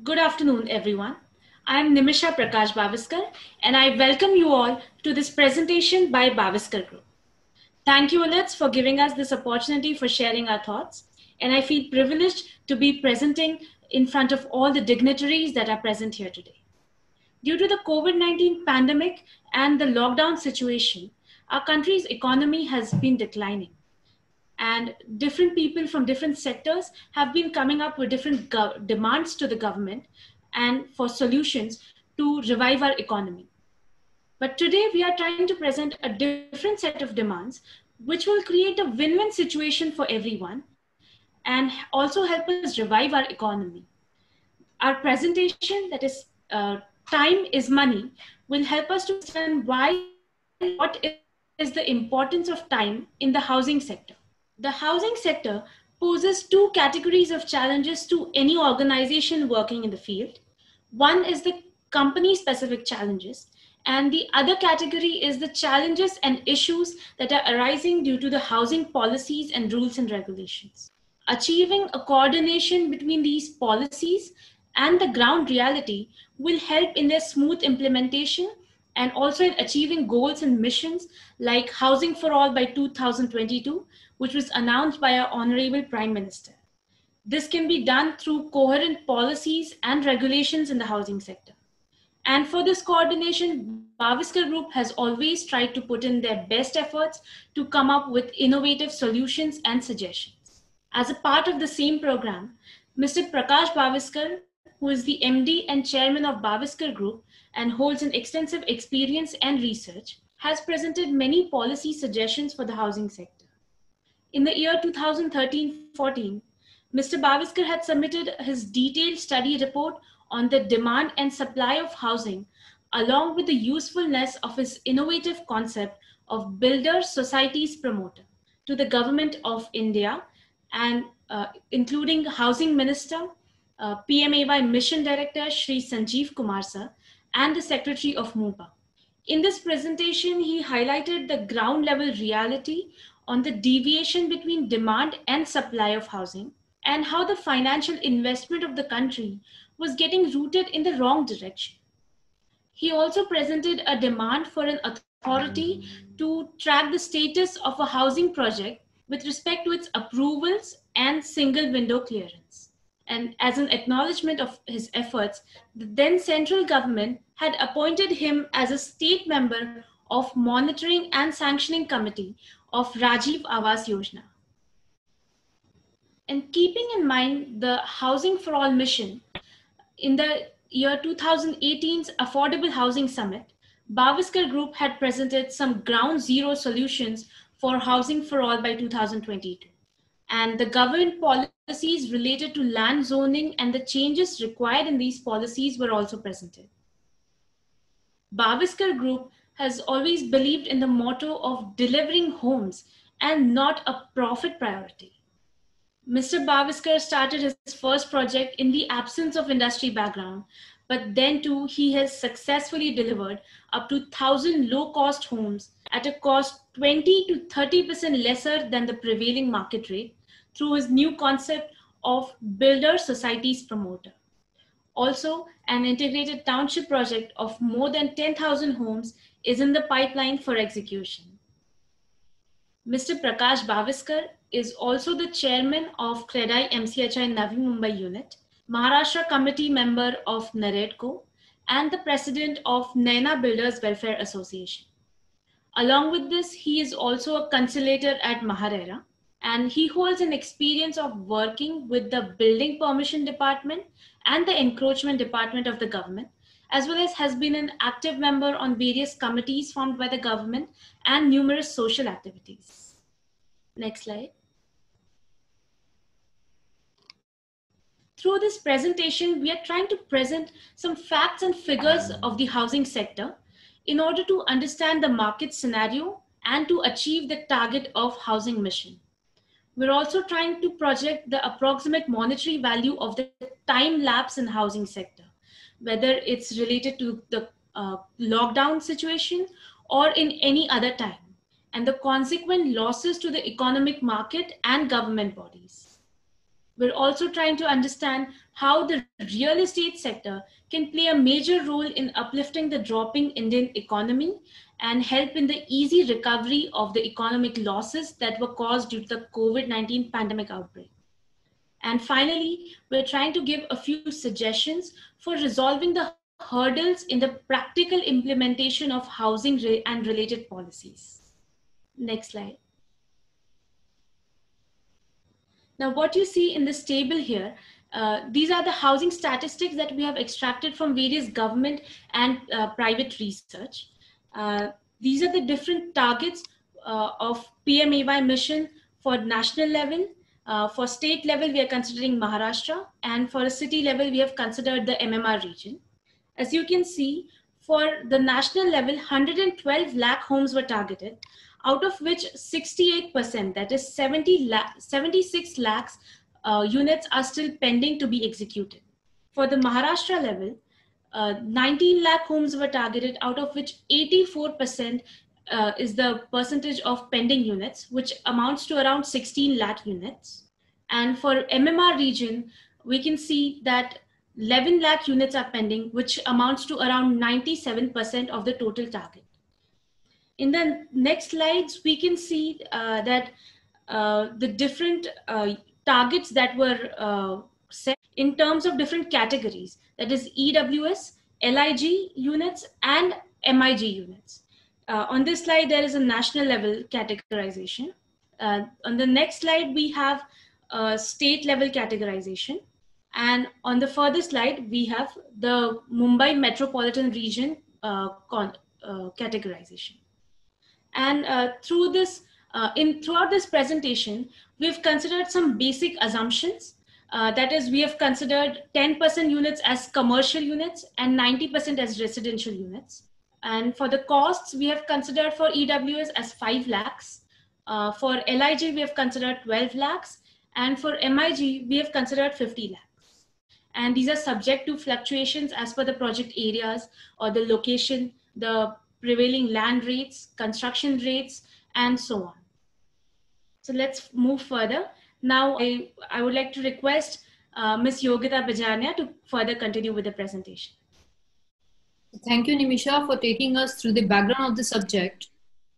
Good afternoon, everyone. I am Nimisha Prakash Baviskar, and I welcome you all to this presentation by Baviskar Group. Thank you, Elets, for giving us this opportunity for sharing our thoughts, and I feel privileged to be presenting in front of all the dignitaries that are present here today. Due to the COVID-19 pandemic and the lockdown situation, our country's economy has been declining. And different people from different sectors have been coming up with different demands to the government and for solutions to revive our economy. But today we are trying to present a different set of demands, which will create a win-win situation for everyone and also help us revive our economy. Our presentation, that is Time is Money, will help us to understand what is the importance of time in the housing sector. The housing sector poses two categories of challenges to any organization working in the field. One is the company-specific challenges, and the other category is the challenges and issues that are arising due to the housing policies and rules and regulations. Achieving a coordination between these policies and the ground reality will help in their smooth implementation and also in achieving goals and missions like Housing for All by 2022, which was announced by our Honorable Prime Minister. This can be done through coherent policies and regulations in the housing sector. And for this coordination, Baviskar Group has always tried to put in their best efforts to come up with innovative solutions and suggestions. As a part of the same program, Mr. Prakash Baviskar, who is the MD and Chairman of Baviskar Group and holds an extensive experience and research, has presented many policy suggestions for the housing sector. In the year 2013-14, Mr. Baviskar had submitted his detailed study report on the demand and supply of housing, along with the usefulness of his innovative concept of builder societies promoter to the Government of India and including Housing Minister, PMAY Mission Director Shri Sanjeev Kumar Sir, and the Secretary of MUPA. In this presentation, he highlighted the ground level reality on the deviation between demand and supply of housing and how the financial investment of the country was getting rooted in the wrong direction. He also presented a demand for an authority to track the status of a housing project with respect to its approvals and single window clearance. And as an acknowledgement of his efforts, the then central government had appointed him as a state member of Monitoring and Sanctioning Committee of Rajiv Awas Yojana. And keeping in mind the Housing for All mission, in the year 2018's Affordable Housing Summit, Baviskar Group had presented some ground zero solutions for Housing for All by 2022. And the government policies related to land zoning and the changes required in these policies were also presented. Baviskar Group has always believed in the motto of delivering homes and not a profit priority. Mr. Baviskar started his first project in the absence of industry background, but then too he has successfully delivered up to 1,000 low-cost homes at a cost 20 to 30% lesser than the prevailing market rate through his new concept of builder societies promoter. Also, an integrated township project of more than 10,000 homes is in the pipeline for execution. Mr. Prakash Baviskar is also the chairman of CREDAI MCHI Navi Mumbai unit, Maharashtra committee member of NAREDCO, and the president of Naina Builders Welfare Association. Along with this, he is also a conciliator at Maharera, and he holds an experience of working with the Building Permission Department and the Encroachment Department of the government, as well as has been an active member on various committees formed by the government and numerous social activities. Next slide. Through this presentation, we are trying to present some facts and figures of the housing sector in order to understand the market scenario and to achieve the target of housing mission. We're also trying to project the approximate monetary value of the time lapse in housing sector, whether it's related to the lockdown situation or in any other time, and the consequent losses to the economic market and government bodies. We're also trying to understand how the real estate sector can play a major role in uplifting the dropping Indian economy and help in the easy recovery of the economic losses that were caused due to the COVID-19 pandemic outbreak. And finally, we're trying to give a few suggestions for resolving the hurdles in the practical implementation of housing and related policies. Next slide. Now, what you see in this table here, these are the housing statistics that we have extracted from various government and private research. These are the different targets of PMAY mission for national level. For state level, we are considering Maharashtra, and for a city level, we have considered the MMR region. As you can see, for the national level, 112 lakh homes were targeted, out of which 68%, that is 76 lakhs units are still pending to be executed. For the Maharashtra level, 19 lakh homes were targeted, out of which 84% is the percentage of pending units, which amounts to around 16 lakh units. And for MMR region, we can see that 11 lakh units are pending, which amounts to around 97% of the total target. In the next slides, we can see that the different targets that were set in terms of different categories, that is EWS, LIG units, and MIG units. On this slide, there is a national level categorization. On the next slide, we have state level categorization. And on the further slide, we have the Mumbai metropolitan region categorization. And throughout this presentation, we've considered some basic assumptions. That is, we have considered 10% units as commercial units and 90% as residential units. And for the costs, we have considered for EWS as 5 lakhs. For LIG, we have considered 12 lakhs. And for MIG, we have considered 50 lakhs. And these are subject to fluctuations as per the project areas or the location, the prevailing land rates, construction rates, and so on. So let's move further. Now, I would like to request Ms. Yogita Bajarnia to further continue with the presentation. Thank you, Nimisha, for taking us through the background of the subject.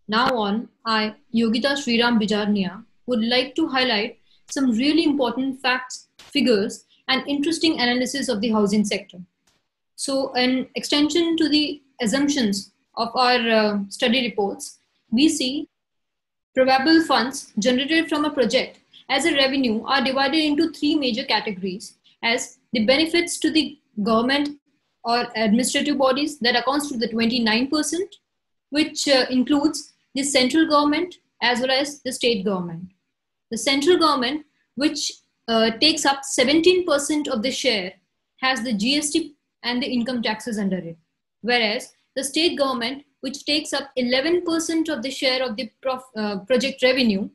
Now on, I, Yogita Sriram Bajarnia, would like to highlight some really important facts, figures, and interesting analysis of the housing sector. So, an extension to the assumptions of our study reports, we see probable funds generated from a project as a revenue are divided into 3 major categories, as the benefits to the government or administrative bodies that accounts to the 29%, which includes the central government as well as the state government. The central government, which takes up 17% of the share, has the GST and the income taxes under it. Whereas the state government, which takes up 11% of the share of the project revenue,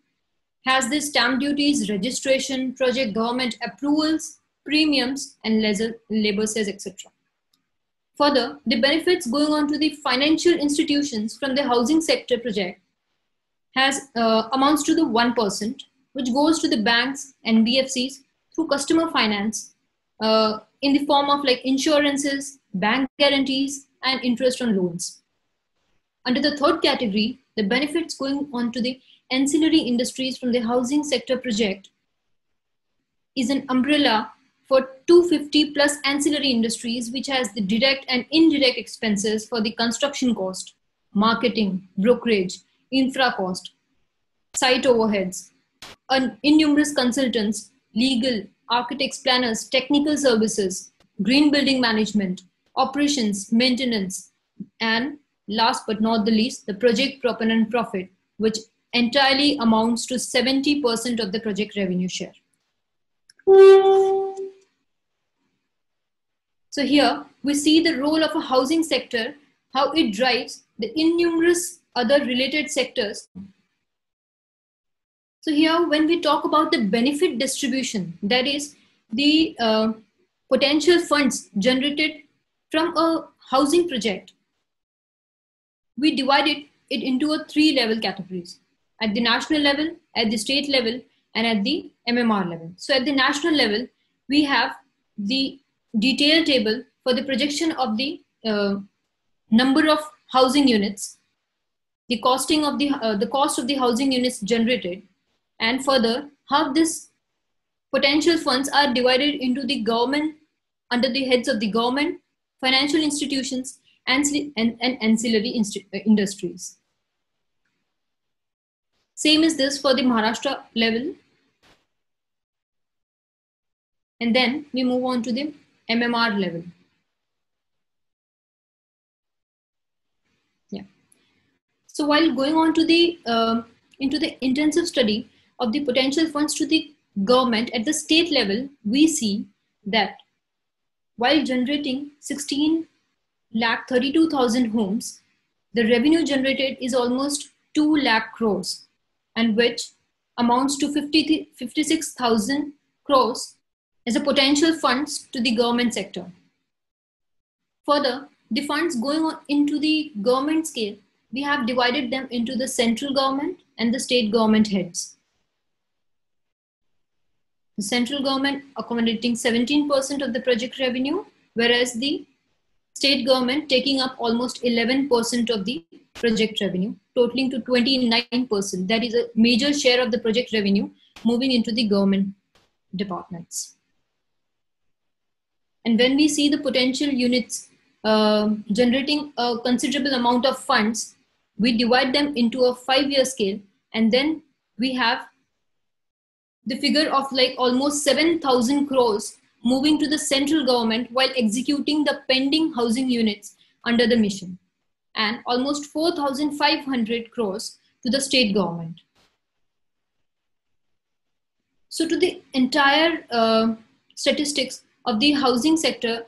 has the stamp duties, registration, project government approvals, premiums, and labor cess, etc. Further, the benefits going on to the financial institutions from the housing sector project has amounts to the 1%, which goes to the banks and BFCs through customer finance in the form of like insurances, bank guarantees, and interest on loans. Under the third category, the benefits going on to the ancillary industries from the housing sector project is an umbrella for 250 plus ancillary industries, which has the direct and indirect expenses for the construction cost, marketing, brokerage, infra cost, site overheads, innumerous consultants, legal, architects, planners, technical services, green building management, operations, maintenance, and last but not the least, the project proponent profit, which entirely amounts to 70% of the project revenue share. So here we see the role of a housing sector, how it drives the innumerous other related sectors. So here when we talk about the benefit distribution, that is the potential funds generated from a housing project, we divided it into a 3 level categories. At the national level, at the state level, and at the MMR level. So at the national level, we have the detailed table for the projection of the number of housing units, the costing of the cost of the housing units generated, and further how this potential funds are divided into the government under the heads of the government, financial institutions, and ancillary industries. Same is this for the Maharashtra level. And then we move on to the MMR level. Yeah. So while going on to the into the intensive study of the potential funds to the government at the state level, we see that while generating 16,32,000 homes, the revenue generated is almost 2 lakh crores, and which amounts to 56,000 crores as a potential funds to the government sector. Further, the funds going on into the government scale, we have divided them into the central government and the state government heads. The central government accommodating 17% of the project revenue, whereas the state government taking up almost 11% of the project revenue, totaling to 29%. That is a major share of the project revenue moving into the government departments. And when we see the potential units generating a considerable amount of funds, we divide them into a 5-year scale, and then we have the figure of like almost 7,000 crores moving to the central government while executing the pending housing units under the mission, and almost 4,500 crores to the state government. So to the entire statistics of the housing sector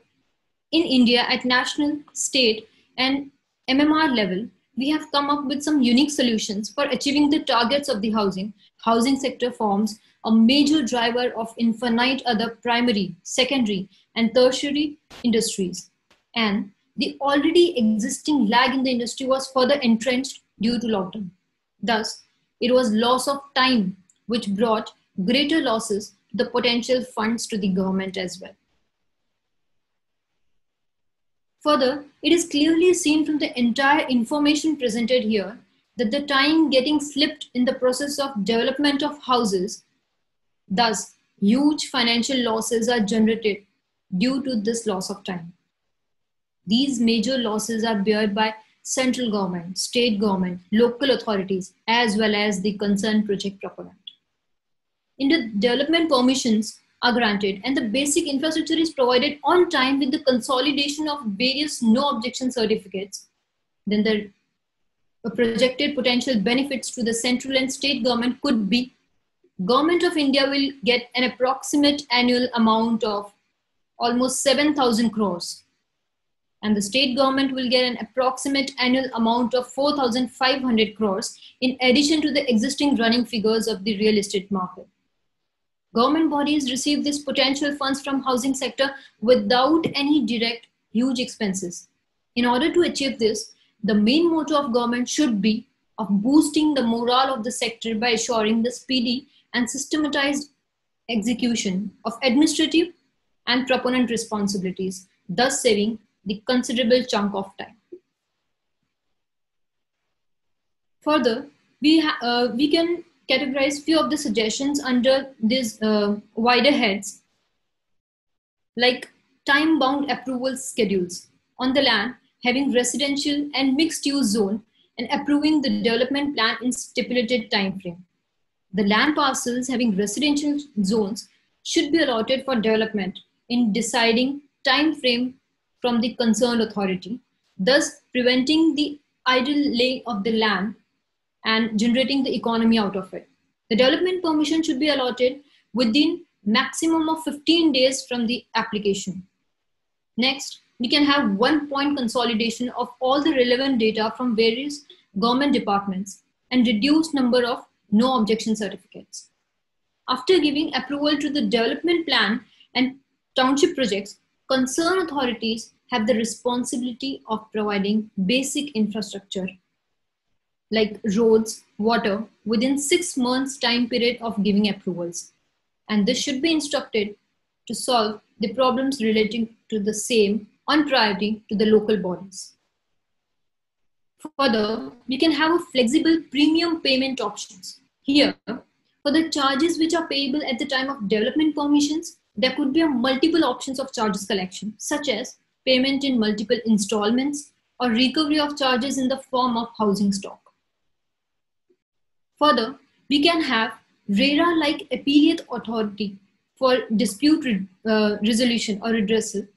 in India at national, state, and MMR level, we have come up with some unique solutions for achieving the targets of the housing. Housing sector forms a major driver of infinite other primary, secondary, and tertiary industries. And the already existing lag in the industry was further entrenched due to lockdown. Thus, it was loss of time which brought greater losses to the potential funds to the government as well. Further, it is clearly seen from the entire information presented here that the time getting slipped in the process of development of houses, thus huge financial losses are generated due to this loss of time. These major losses are borne by central government, state government, local authorities, as well as the concerned project proponent. In the development permissions are granted and the basic infrastructure is provided on time with the consolidation of various no objection certificates, then the projected potential benefits to the central and state government could be: Government of India will get an approximate annual amount of almost 7,000 crores, and the state government will get an approximate annual amount of 4,500 crores in addition to the existing running figures of the real estate market. Government bodies receive this potential funds from housing sector without any direct huge expenses. In order to achieve this, the main motto of government should be of boosting the morale of the sector by assuring the speedy and systematized execution of administrative and proponent responsibilities, thus saving the considerable chunk of time. Further, we can categorize few of the suggestions under these wider heads, like time-bound approval schedules on the land having residential and mixed-use zone and approving the development plan in stipulated time frame. The land parcels having residential zones should be allotted for development in deciding time frame from the concerned authority, thus preventing the idle laying of the land and generating the economy out of it. The development permission should be allotted within maximum of 15 days from the application. Next, we can have one-point consolidation of all the relevant data from various government departments and reduced number of no objection certificates. After giving approval to the development plan and township projects, concerned authorities have the responsibility of providing basic infrastructure like roads, water, within 6 months time period of giving approvals. And this should be instructed to solve the problems relating to the same on priority to the local bodies. Further, we can have a flexible premium payment options. Here, for the charges which are payable at the time of development permissions, there could be a multiple options of charges collection, such as payment in multiple installments or recovery of charges in the form of housing stock. Further, we can have RERA-like appellate authority for dispute resolution or redressal,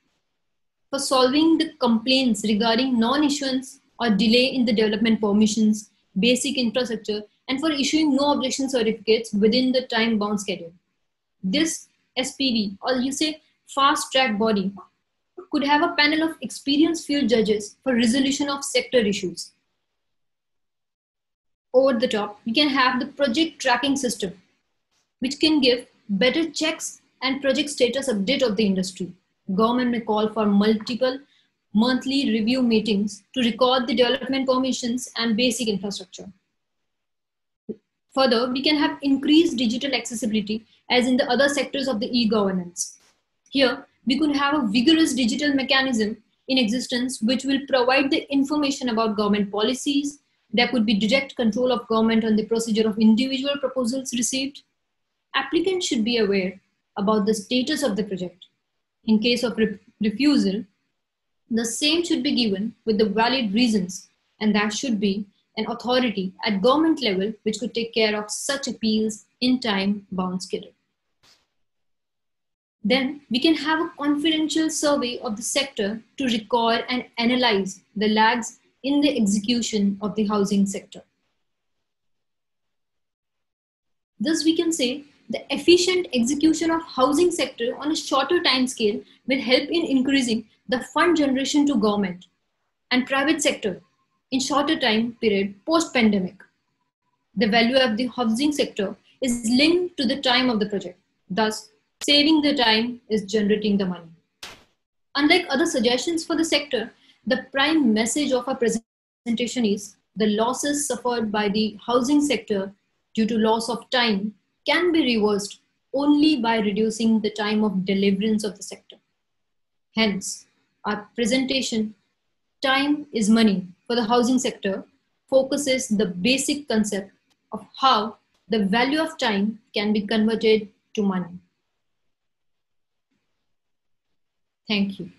for solving the complaints regarding non-issuance or delay in the development permissions, basic infrastructure, and for issuing no objection certificates within the time-bound schedule. This SPD, or you say fast-track body, could have a panel of experienced field judges for resolution of sector issues. Over the top, we can have the project tracking system, which can give better checks and project status update of the industry. Government may call for multiple monthly review meetings to record the development permissions and basic infrastructure. Further, we can have increased digital accessibility as in the other sectors of the e-governance. Here, we could have a vigorous digital mechanism in existence which will provide the information about government policies. There could be direct control of government on the procedure of individual proposals received. Applicants should be aware about the status of the project. In case of refusal, the same should be given with the valid reasons, and that should be an authority at government level which could take care of such appeals in time-bound schedule. Then we can have a confidential survey of the sector to record and analyze the lags in the execution of the housing sector. Thus, we can say the efficient execution of housing sector on a shorter time scale will help in increasing the fund generation to government and private sector in shorter time period post-pandemic. The value of the housing sector is linked to the time of the project. Thus, saving the time is generating the money. Unlike other suggestions for the sector, the prime message of our presentation is the losses suffered by the housing sector due to loss of time can be reversed only by reducing the time of deliverance of the sector. Hence, our presentation, Time is Money for the housing sector, focuses the basic concept of how the value of time can be converted to money. Thank you.